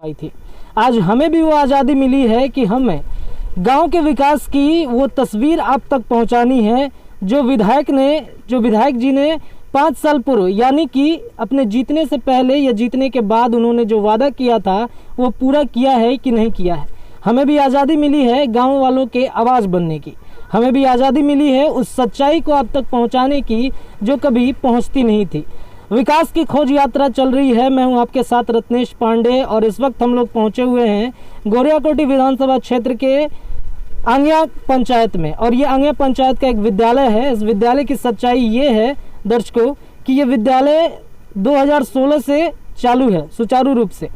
आई थी। आज हमें भी वो आज़ादी मिली है कि हमें गांव के विकास की वो तस्वीर आप तक पहुंचानी है जो विधायक जी ने 5 साल पूर्व यानी कि अपने जीतने से पहले या जीतने के बाद उन्होंने जो वादा किया था वो पूरा किया है कि नहीं किया है। हमें भी आज़ादी मिली है गांव वालों के आवाज़ बनने की, हमें भी आज़ादी मिली है उस सच्चाई को आप तक पहुंचाने की जो कभी पहुंचती नहीं थी। विकास की खोज यात्रा चल रही है। मैं हूं आपके साथ रत्नेश पांडे और इस वक्त हम लोग पहुंचे हुए हैं गोरियाकोटी विधानसभा क्षेत्र के आंगिया पंचायत में, और ये आंगिया पंचायत का एक विद्यालय है। इस विद्यालय की सच्चाई ये है दर्शकों कि ये विद्यालय 2016 से चालू है सुचारू रूप से।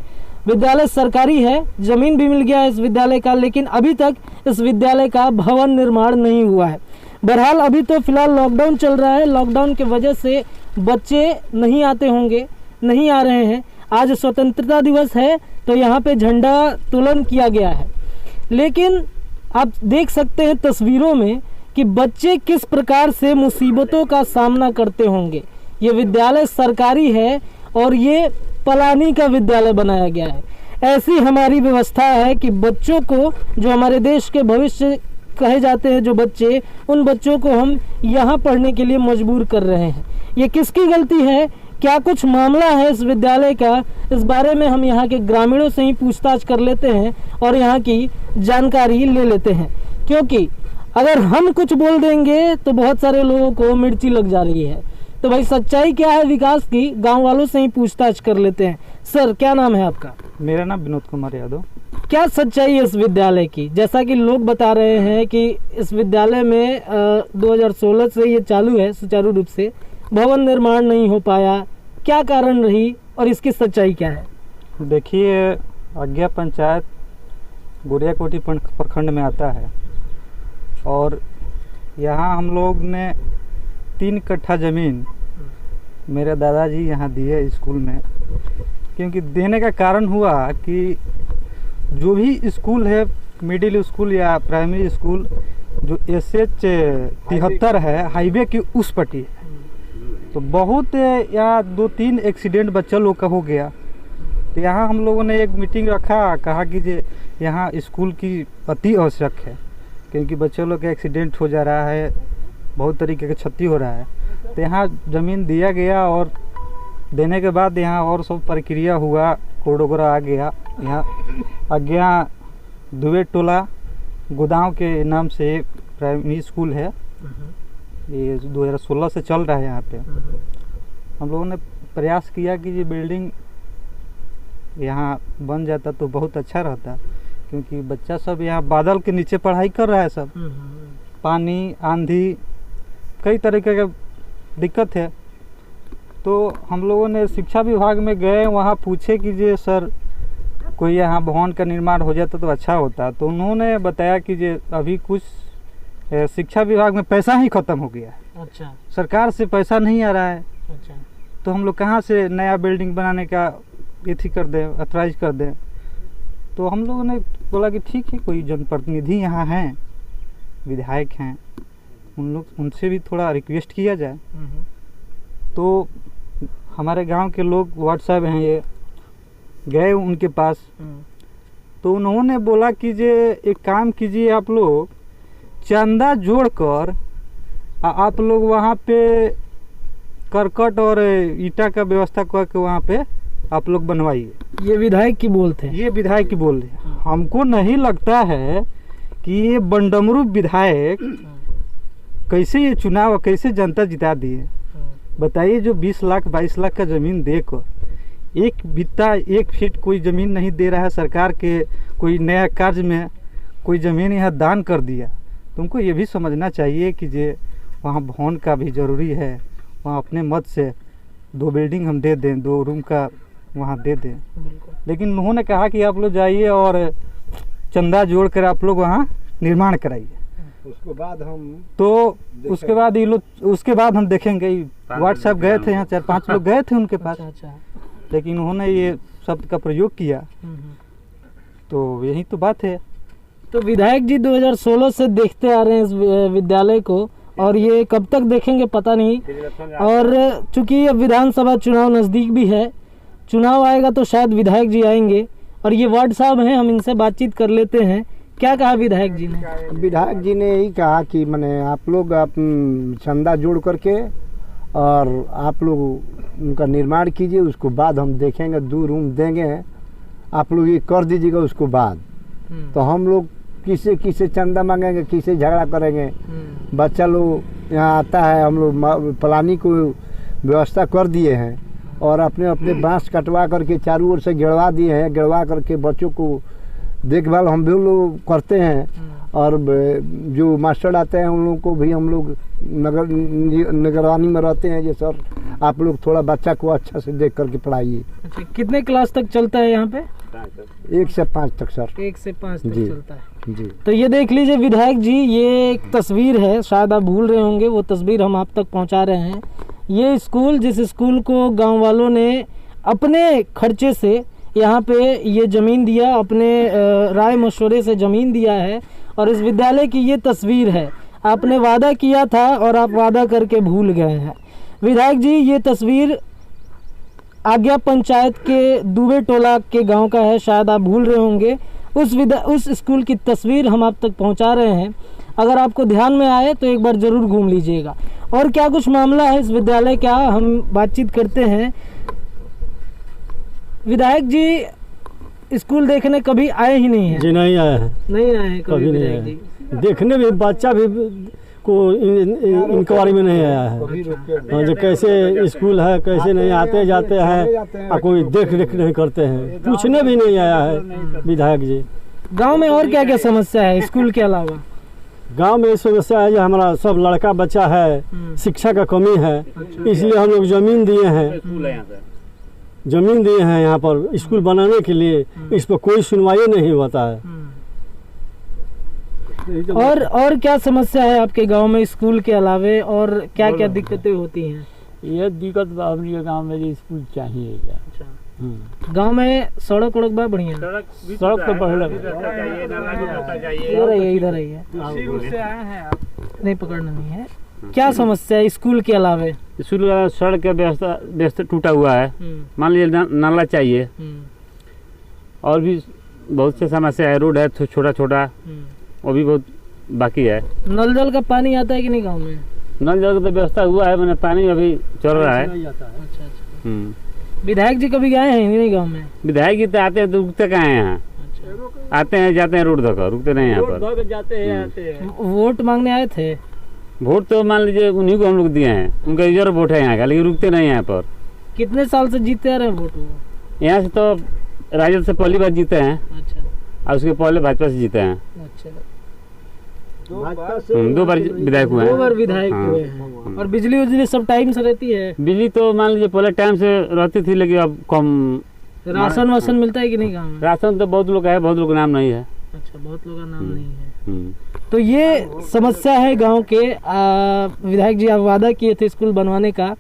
विद्यालय सरकारी है, जमीन भी मिल गया है इस विद्यालय का, लेकिन अभी तक इस विद्यालय का भवन निर्माण नहीं हुआ है। बहरहाल अभी तो फिलहाल लॉकडाउन चल रहा है, लॉकडाउन की वजह से बच्चे नहीं आते होंगे, नहीं आ रहे हैं। आज स्वतंत्रता दिवस है तो यहाँ पे झंडा तोलन किया गया है, लेकिन आप देख सकते हैं तस्वीरों में कि बच्चे किस प्रकार से मुसीबतों का सामना करते होंगे। ये विद्यालय सरकारी है और ये पलानी का विद्यालय बनाया गया है। ऐसी हमारी व्यवस्था है कि बच्चों को, जो हमारे देश के भविष्य कहे जाते हैं जो बच्चे, उन बच्चों को हम यहाँ पढ़ने के लिए मजबूर कर रहे हैं। ये किसकी गलती है, क्या कुछ मामला है इस विद्यालय का, इस बारे में हम यहाँ के ग्रामीणों से ही पूछताछ कर लेते हैं और यहाँ की जानकारी ले लेते हैं, क्योंकि अगर हम कुछ बोल देंगे तो बहुत सारे लोगों को मिर्ची लग जा रही है। तो भाई सच्चाई क्या है विकास की, गांव वालों से ही पूछताछ कर लेते हैं। सर क्या नाम है आपका? मेरा नाम विनोद कुमार यादव। क्या सच्चाई है इस विद्यालय की? जैसा कि लोग बता रहे हैं कि इस विद्यालय में 2016 से ये चालू है सुचारू रूप से, भवन निर्माण नहीं हो पाया, क्या कारण रही और इसकी सच्चाई क्या है? देखिए, आज्ञा पंचायत गोरियाकोटी प्रखंड में आता है और यहाँ हम लोग ने 3 कट्ठा ज़मीन मेरे दादाजी यहाँ दिए स्कूल में, क्योंकि देने का कारण हुआ कि जो भी स्कूल है, मिडिल स्कूल या प्राइमरी स्कूल, जो SH 73 है, हाईवे की उस पट्टी है, तो बहुत या 2-3 एक्सीडेंट बच्चा लोग का हो गया। तो यहाँ हम लोगों ने एक मीटिंग रखा, कहा कि जे यहाँ स्कूल की अति आवश्यक है, क्योंकि बच्चों लोग का एक्सीडेंट हो जा रहा है, बहुत तरीके का क्षति हो रहा है। तो यहाँ ज़मीन दिया गया और देने के बाद यहाँ और सब प्रक्रिया हुआ, कोड वगैरह आ गया। यहाँ आज्ञा दुबे टोला गोदाम के नाम से एक प्राइमरी स्कूल है, ये 2016 से चल रहा है। यहाँ पे हम लोगों ने प्रयास किया कि ये बिल्डिंग यहाँ बन जाता तो बहुत अच्छा रहता, क्योंकि बच्चा सब यहाँ बादल के नीचे पढ़ाई कर रहा है। सब पानी, आंधी, कई तरीके का दिक्कत है। तो हम लोगों ने शिक्षा विभाग में गए, वहाँ पूछे कि जे सर कोई यहाँ भवन का निर्माण हो जाता तो अच्छा होता। तो उन्होंने बताया कि जे अभी कुछ शिक्षा विभाग में पैसा ही ख़त्म हो गया है। अच्छा, सरकार से पैसा नहीं आ रहा है। अच्छा, तो हम लोग कहाँ से नया बिल्डिंग बनाने का एथी कर दें, अथराइज कर दें। तो हम लोगों ने बोला कि ठीक है, कोई जनप्रतिनिधि यहाँ हैं, विधायक हैं, उनसे भी थोड़ा रिक्वेस्ट किया जाए। तो हमारे गांव के लोग व्हाट्सएप हैं, ये गए उनके पास, तो उन्होंने बोला कि जे एक काम कीजिए, आप लोग चंदा जोड़कर आप लोग वहाँ पे करकट और ईटा का व्यवस्था करके वहाँ पे आप लोग बनवाइए। ये विधायक की बोल थे? ये विधायक की बोल रहे। हमको नहीं लगता है कि ये बंडमरू विधायक कैसे ये चुनाव, कैसे जनता जिता दिए। बताइए, जो 20 लाख 22 लाख का ज़मीन देकर 1 बित्ता 1 फीट कोई ज़मीन नहीं दे रहा है, सरकार के कोई नया कार्य में कोई ज़मीन यहाँ दान कर दिया। तुमको ये भी समझना चाहिए कि जे वहाँ भवन का भी ज़रूरी है, वहाँ अपने मत से 2 बिल्डिंग हम दे दें, 2 रूम का वहाँ दे दें। लेकिन उन्होंने कहा कि आप लोग जाइए और चंदा जोड़ कर आप लोग वहाँ निर्माण कराइए। उसके बाद हम उसके बाद हम देखेंगे। व्हाट्सएप गए थे, यहाँ 4-5 लोग गए थे उनके पास। अच्छा। लेकिन उन्होंने ये शब्द का प्रयोग किया। तो यही तो बात है। तो विधायक जी 2016 से देखते आ रहे हैं इस विद्यालय को, और ये कब तक देखेंगे पता नहीं। और चूंकि अब विधानसभा चुनाव नज़दीक भी है, चुनाव आएगा तो शायद विधायक जी आएंगे और ये वार्ड साहब हैं, हम इनसे बातचीत कर लेते हैं। क्या कहा विधायक जी ने? विधायक जी ने यही कहा कि मैंने आप लोग चंदा जोड़ करके और आप लोग उनका निर्माण कीजिए, उसको बाद हम देखेंगे, 2 रूम देंगे, आप लोग ये कर दीजिएगा, उसको बाद तो हम लोग किसे चंदा मांगेंगे, किसे झगड़ा करेंगे। बच्चा लोग यहाँ आता है, हम लोग प्लानिंग को व्यवस्था कर दिए हैं और अपने अपने बांस कटवा करके चारों ओर से गिरवा दिए हैं। गिरवा करके बच्चों को देखभाल हम भी लोग करते हैं और जो मास्टर आते हैं उन लोगों को भी हम लोग निगरानी में रहते हैं। ये सर आप लोग थोड़ा बच्चा को अच्छा से देख करके पढ़ाइए। अच्छा, कितने क्लास तक चलता है यहाँ पे? 1 से 5 तक सर। 1 से 5 तक चलता है जी। तो ये देख लीजिए विधायक जी, ये एक तस्वीर है, शायद आप भूल रहे होंगे, वो तस्वीर हम आप तक पहुंचा रहे हैं। ये स्कूल, जिस स्कूल को गांव वालों ने अपने खर्चे से यहाँ पे ये ज़मीन दिया, अपने राय मशवरे से ज़मीन दिया है और इस विद्यालय की ये तस्वीर है। आपने वादा किया था और आप वादा करके भूल गए हैं। विधायक जी, ये तस्वीर आज्ञा पंचायत के दुबे टोला के गांव का है, शायद आप भूल रहे होंगे। उस स्कूल की तस्वीर हम आप तक पहुंचा रहे हैं। अगर आपको ध्यान में आए तो एक बार ज़रूर घूम लीजिएगा। और क्या कुछ मामला है इस विद्यालय का, हम बातचीत करते हैं। विधायक जी स्कूल देखने कभी आए ही नहीं है? जी नहीं आया है। नहीं आए हैं कभी नहीं विधायक आया जी? देखने भी बच्चा भी को इंक्वायरी में नहीं आया है। हाँ, जो कैसे स्कूल है, कैसे नहीं आते जाते हैं और कोई देख रेख नहीं करते हैं, पूछने भी नहीं आया है विधायक जी। गांव में और क्या क्या समस्या है स्कूल के अलावा? गांव में समस्या है जो हमारा सब लड़का बच्चा है, शिक्षा का कमी है, इसलिए हम लोग जमीन दिए हैं यहाँ पर स्कूल बनाने के लिए। इस पर कोई सुनवाई नहीं होता है। और क्या समस्या है आपके गांव में स्कूल के अलावे, और क्या क्या दिक्कतें होती हैं? ये दिक्कत अपने गांव में जो स्कूल चाहिए क्या? अच्छा, गांव में सड़क वड़क बा बढ़िया? सड़क तो पहले इधर आइए। नहीं, पकड़ना नहीं है। क्या समस्या है स्कूल के अलावे? स्कूल का सड़क का व्यवस्था टूटा हुआ है। मान लीजिए नाला चाहिए, और भी बहुत से समस्या है। रोड है छोटा छोटा, वो भी बहुत बाकी है। नल जल का पानी आता है कि नहीं गांव में? नल जल का तो व्यवस्था हुआ है, मैंने पानी अभी चल रहा है। अच्छा। विधायक जी कभी गए हैं नहीं गांव में? विधायक जी तो आते हैं तो रुकते कहाँ हैं यहाँ? आते हैं जाते हैं रोड धोकर, रुकते नहीं यहाँ पर। जाते हैं। वोट मांगने आए थे? वोट तो मान लीजिए उन्हीं को हम लोग दिए हैं, उनका रिजर्व वोट है यहाँ का, लेकिन रुकते नहीं यहाँ पर। कितने साल से जीतते आ रहे हैं वोट? यहाँ से तो राजद से पहली बार जीते हैं। अच्छा। और उसके पहले भाजपा से जीते हैं। अच्छा, 2 बार विधायक हुए हैं। 2 बार विधायक हुए हैं। और बिजली उजली सब टाइम से रहती है? बिजली तो मान लीजिए पहले टाइम से रहती थी, लेकिन अब कम। राशन वासन मिलता है कि नहीं गाँव में? राशन तो बहुत लोग का है, बहुत लोग का नाम नहीं है। अच्छा, बहुत लोगों का नाम नहीं है। तो ये समस्या है गांव के। विधायक जी आप वादा किए थे स्कूल बनवाने का,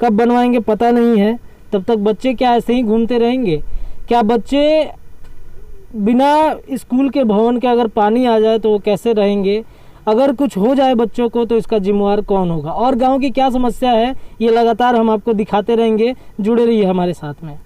कब बनवाएंगे पता नहीं है। तब तक बच्चे क्या ऐसे ही घूमते रहेंगे? क्या बच्चे बिना स्कूल के भवन के अगर पानी आ जाए तो वो कैसे रहेंगे? अगर कुछ हो जाए बच्चों को तो इसका जिम्मेवार कौन होगा? और गांव की क्या समस्या है ये लगातार हम आपको दिखाते रहेंगे। जुड़े रहिए हमारे साथ में।